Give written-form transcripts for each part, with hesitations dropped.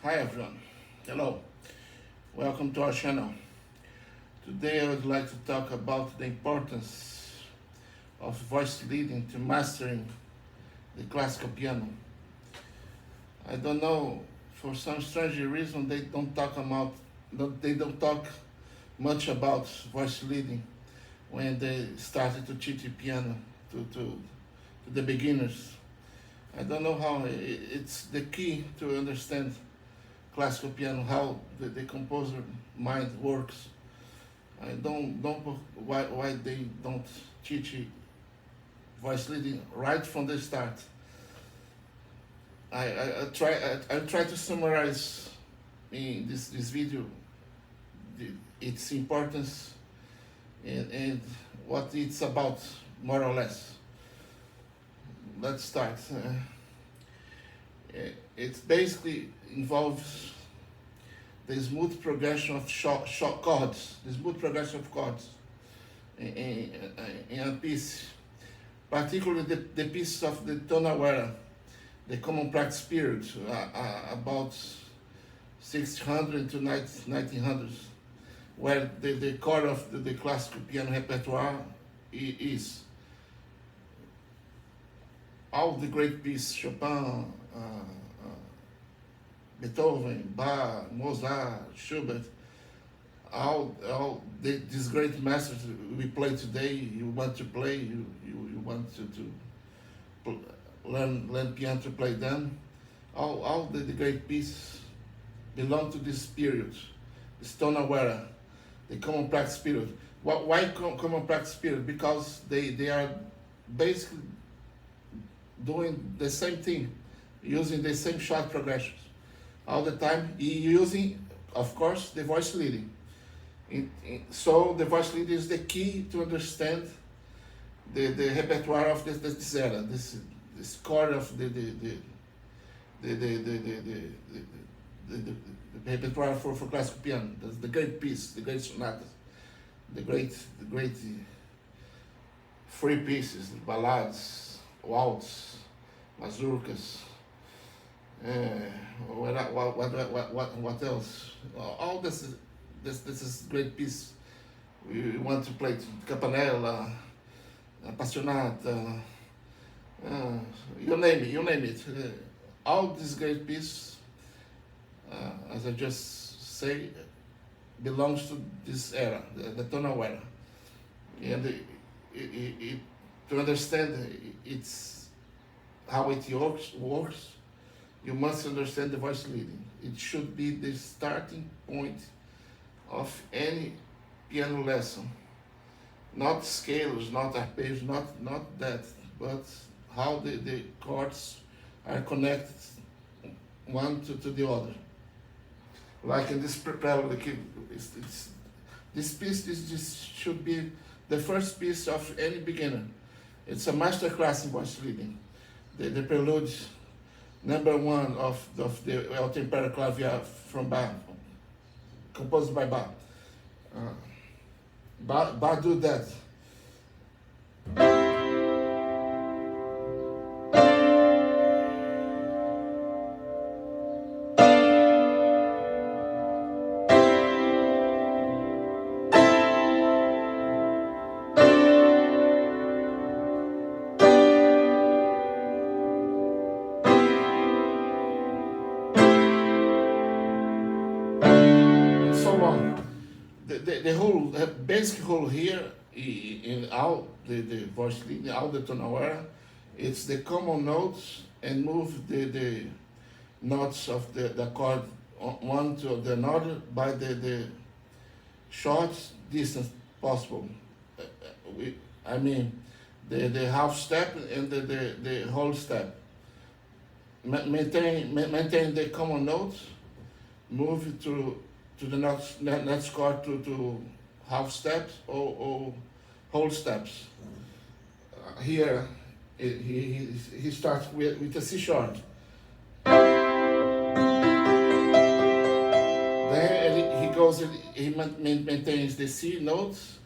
Hi everyone, hello, welcome to our channel. Today I would like to talk about the importance of voice leading to mastering the classical piano. I don't know, for some strange reason they don't talk much about voice leading when they started to teach the piano to the beginners. I don't know how it's the key to understand classical piano, how the composer mind works. I don't know why they don't teach voice leading right from the start. I try to summarize in this video its importance and what it's about, more or less. Let's start. It basically involves the smooth progression of chords, the smooth progression of chords in a piece, particularly the pieces of the tonal era, the common practice period, about 1600 to 1900s, where the core of the classical piano repertoire is all the great pieces, Chopin, Beethoven, Bach, Mozart, Schubert, these great masters we play today. You want to play, you want to learn piano to play them. All the great pieces belong to this period, the tonal era, the common practice period. Why common practice period? Because they are basically doing the same thing, using the same chord progressions all the time, using, of course, the voice leading. So the voice leading is the key to understand the repertoire of this era, this core of the repertoire for classical piano. That's the great piece, the great sonatas, the great free pieces, ballades, waltz, mazurkas. What else? All this is great piece. We want to play Campanella, Appassionata, you name it. All these great pieces, as I just say, belongs to this era, the tonal era, and to understand it's how it works. You must understand the voice leading. It should be the starting point of any piano lesson. Not scales, not arpeggios, not that, but how the chords are connected one to the other. Like in this prelude, this piece this should be the first piece of any beginner. It's a master class in voice leading. The prelude number 1 of the El Tempera Clavier from Bach, composed by Bach. Bach do that. So on. The whole basic whole here in all the voice leading, all the tonal era, it's the common notes and move the notes of the chord one to the another by the short distance possible. I mean the half step and the whole step. Maintain the common notes, move to the next chord to half steps or whole steps. Here he starts with a C sharp. Then he maintains the C notes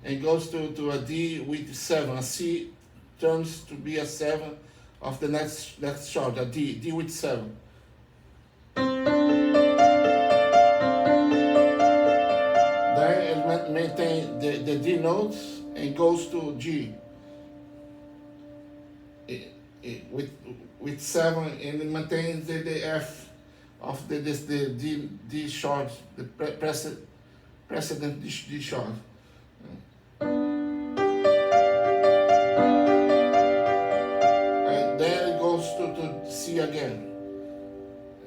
and goes to a D with 7. A C turns to be a 7 of the next chord, a D with 7. maintain the D notes and goes to G. With 7, and it maintains the F of the D sharp, the precedent D sharp. And then it goes to C again.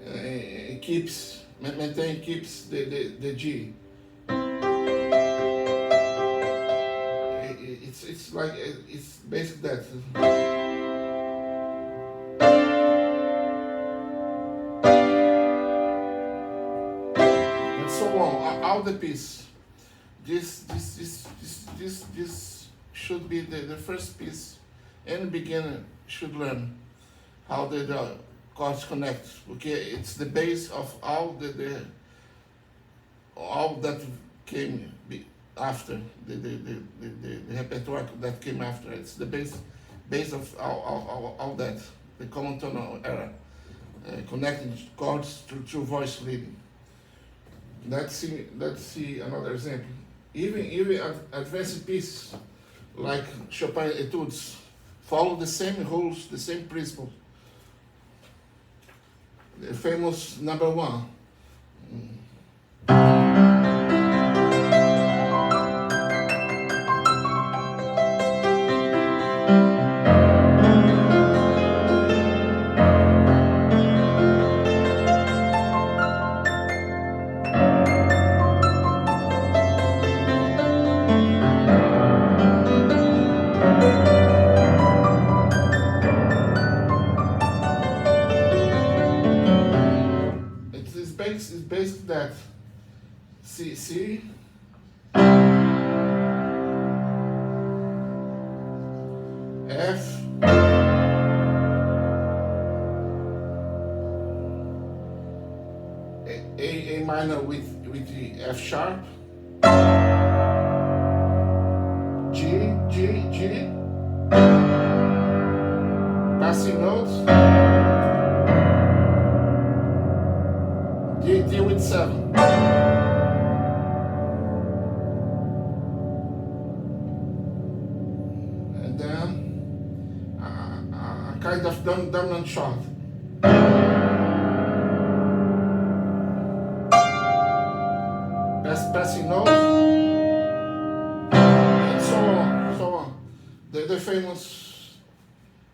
It keeps the G. It's like it's basically that. And so on. All the piece. This should be the first piece. Any beginner should learn how the chords connect. Okay, it's the base of all all that came after the repertoire that came after. It's the base of all that, the common tonal era, connecting chords through voice leading. Let's see another example. Even advanced pieces like Chopin etudes follow the same rules, the same principle. The famous number 1. It's based that C, F, A minor with the F sharp, G, passing notes, D with 7. And then a kind of dominant shot. Passing notes, and so on. The famous,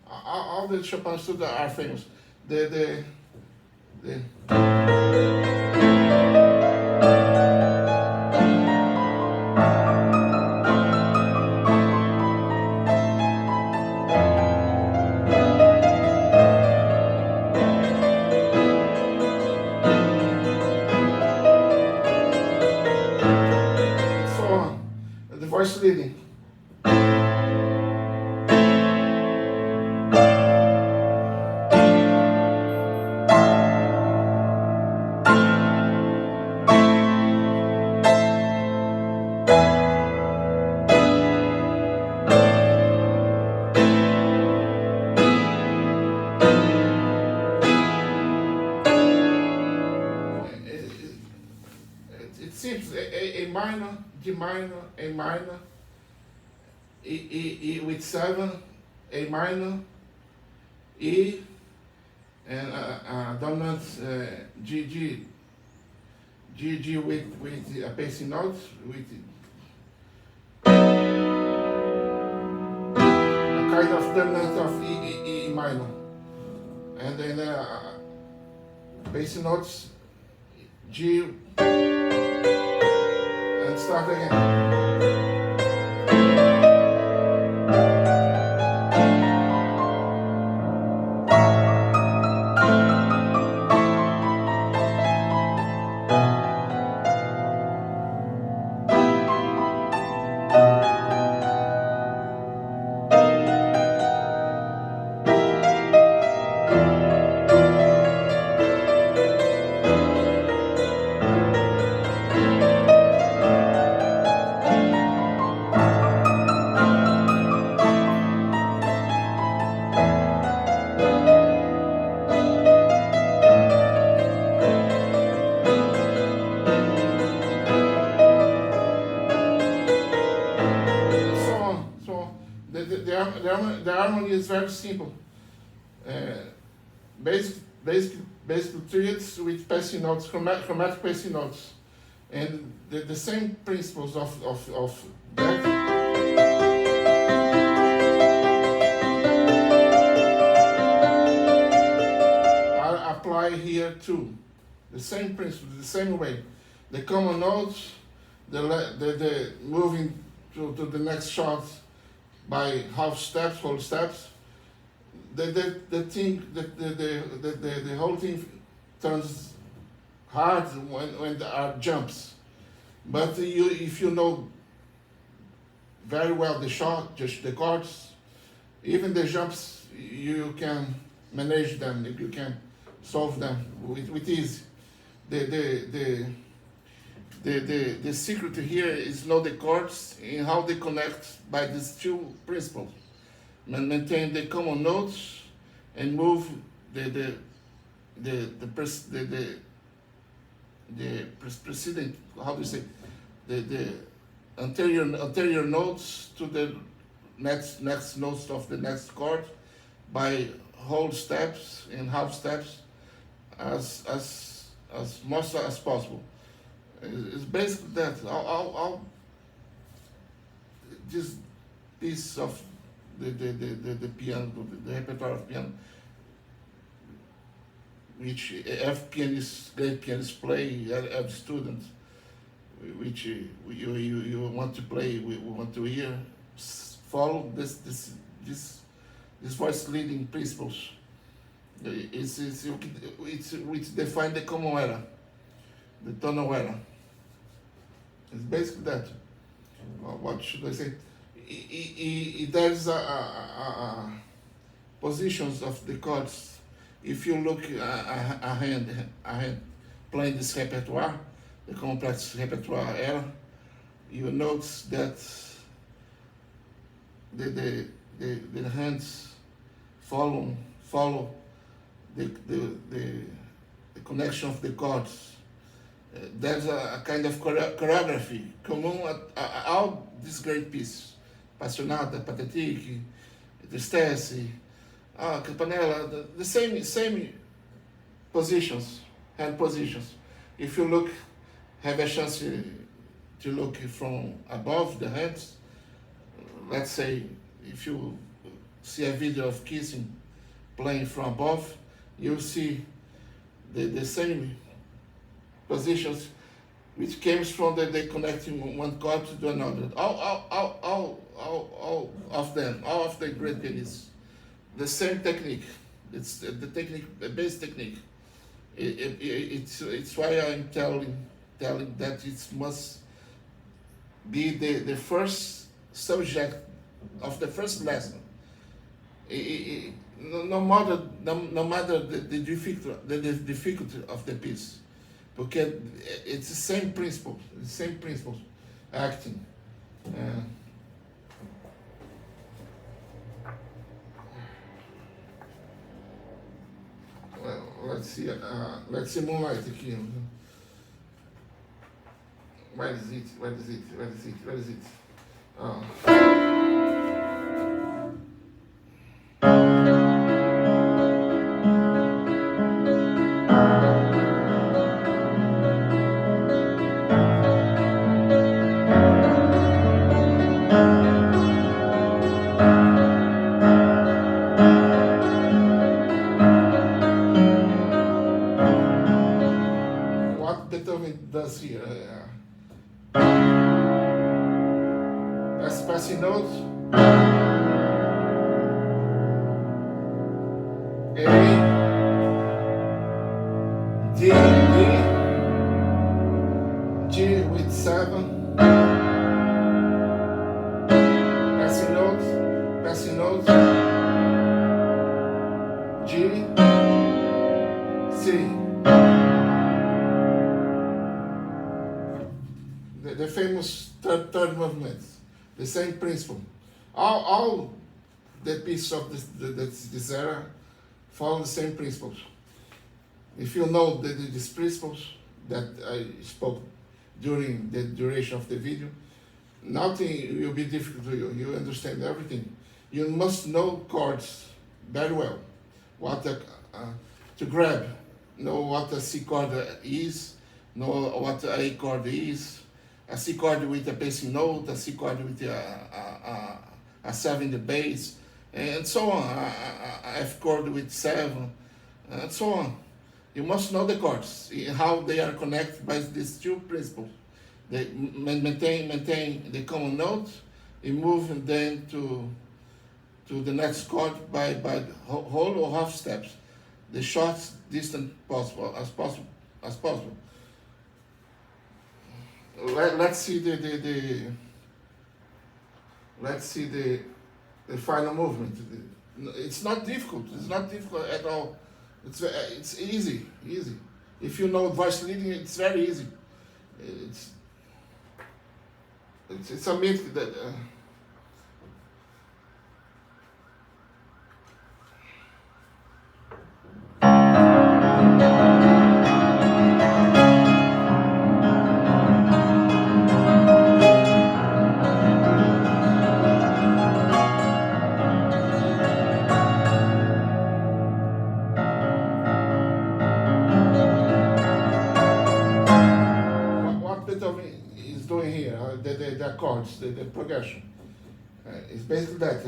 all the Chopin studios are famous. The voice leading. It seems A minor, D minor, A minor, E with 7, A minor, E, and dominant G with a pacing note, with a kind of dominant of E minor, and then pacing notes G, and start again. the harmony is very simple. Basically treated with passing notes, chromatic passing notes, and the same principles of that are applied here too. The same principle, the same way. The common notes, the moving to the next shot by half steps, whole steps. The whole thing turns hard when there are jumps. But if you know very well the shot, just the chords, even the jumps, you can manage them. You can solve them with ease. The secret here is know the chords and how they connect by these two principles. Maintain the common notes and move the preceding, how do you say, the anterior notes to the next notes of the next chord by whole steps and half steps as much as possible. It's basically that. I'll this piece of the piano, the repertoire of piano, which every pianist, great pianists play, every student, which you want to play, we want to hear, follow this voice leading principles. It's which define the common era, the tonal era. It's basically that. What should I say? There's positions of the chords. If you look a hand playing this repertoire, the complex repertoire era, you notice that the hands follow the connection of the chords. There's a kind of choreography common at all these great pieces. Passionata, Pathetique, Tristesse, Campanella, the same positions, hand positions. If you look, have a chance to look from above the hands, let's say if you see a video of kissing playing from above, you'll see the same positions which comes from the connecting one chord to another. All of them, all of the great pianists, the same technique. It's the technique, the base technique. It's why I'm telling that it must be the first subject of the first lesson. No matter the difficulty of the piece, because it's the same principles acting. Well, let's see Moonlight aqui. Where is it? What Beethoven does here? Passing notes. A, D, G with 7. Passing notes. G, C. The famous third movement. The same principle. All the pieces of this era follow the same principles. If you know these principles that I spoke during the duration of the video, nothing will be difficult to you. You understand everything. you must know chords very well. What to grab, know what a C chord is, know what a chord is, a C chord with a pacing note, a C chord with a 7 in the bass, and so on, a F chord with 7, and so on. You must know the chords, how they are connected by these two principles. They maintain the common note, and move then to the next chord by whole or half steps, the shortest distance as possible. Let's see the final movement. It's not difficult. It's not difficult at all. It's easy. If you know voice leading, it's very easy. It's a myth that. What Beethoven is doing here, the chords, the progression, it's basically that.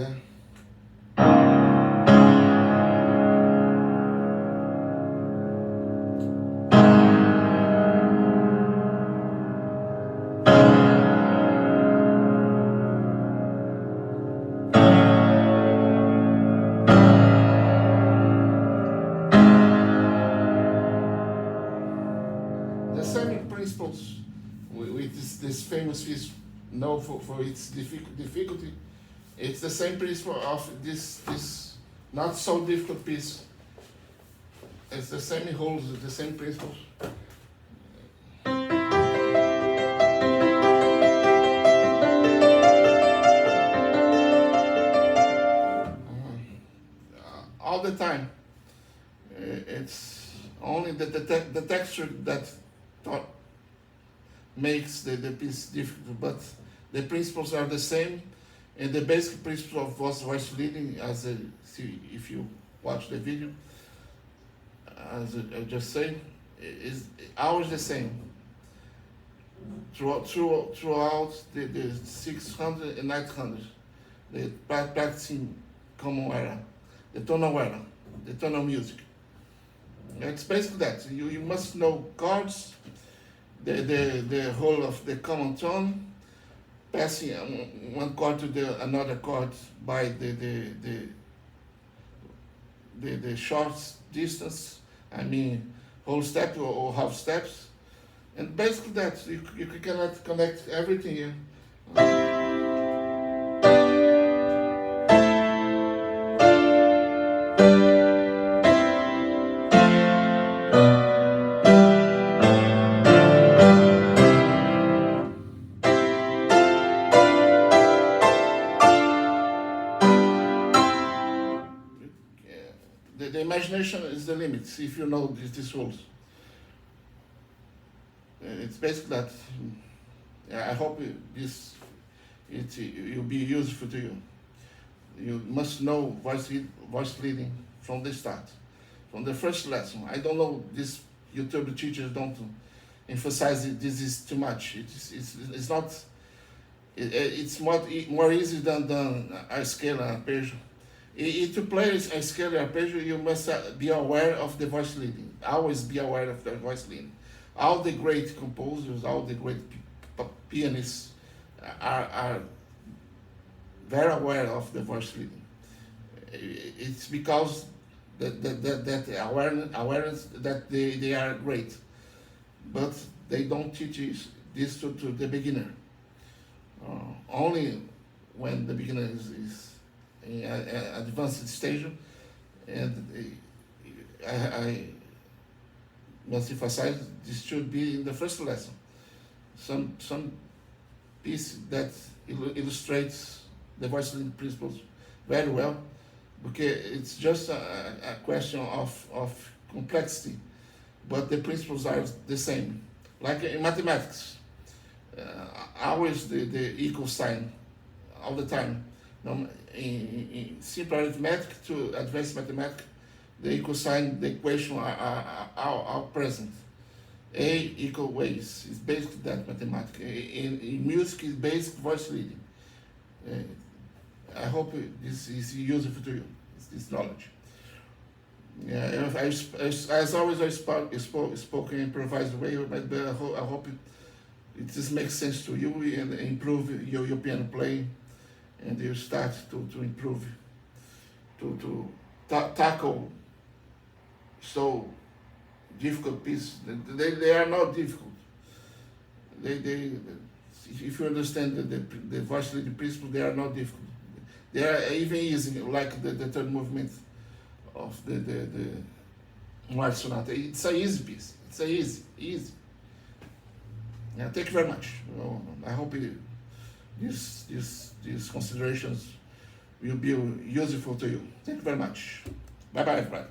The same principles with this famous piece known for its difficulty. It's the same principle of this not so difficult piece. It's the same, it holds the same principles. All the time. It's only the texture that makes the piece difficult, but the principles are the same, and the basic principle of voice leading, as see if you watch the video, as I just said, is always the same. Throughout the 600 and 900, the practicing common era, the tonal music. It's basically that. You must know chords, the whole of the common tone, passing one chord to another chord by the short distance, I mean whole step or half steps, and basically that. You cannot connect everything here. The imagination is the limit if you know these rules. It's basically that. I hope it will be useful to you. You must know voice leading from the start, from the first lesson. I don't know, these YouTube teachers don't emphasize it. This is too much. It's not. It's more easy than a scale and arpeggio. To play a scale and arpeggio, you must be aware of the voice leading. Always be aware of the voice leading. All the great composers, all the great pianists are very aware of the voice leading. It's because that awareness that they are great, but they don't teach this to the beginner. Only when the beginner is in an advanced stage, and I must emphasize this should be in the first lesson. Some piece that illustrates the voice leading principles very well, because it's just a question of complexity, but the principles are the same. Like in mathematics, always the equal sign all the time. in simple arithmetic to advanced mathematics, the cosine, the equation are present. A equal waves is basically that mathematics. In music, is basic voice reading. I hope this is useful to you, this knowledge. Yeah, as always, I spoke in improvised way, but I hope it just makes sense to you and improve your piano playing, and you start to improve, to tackle so difficult pieces. They are not difficult. They if you understand the voice leading principle, they are not difficult. They are even easy, like the third movement of the March Sonata. It's a easy piece. It's a easy. Yeah, thank you very much. I hope these considerations will be useful to you. Thank you very much. Bye bye, everybody.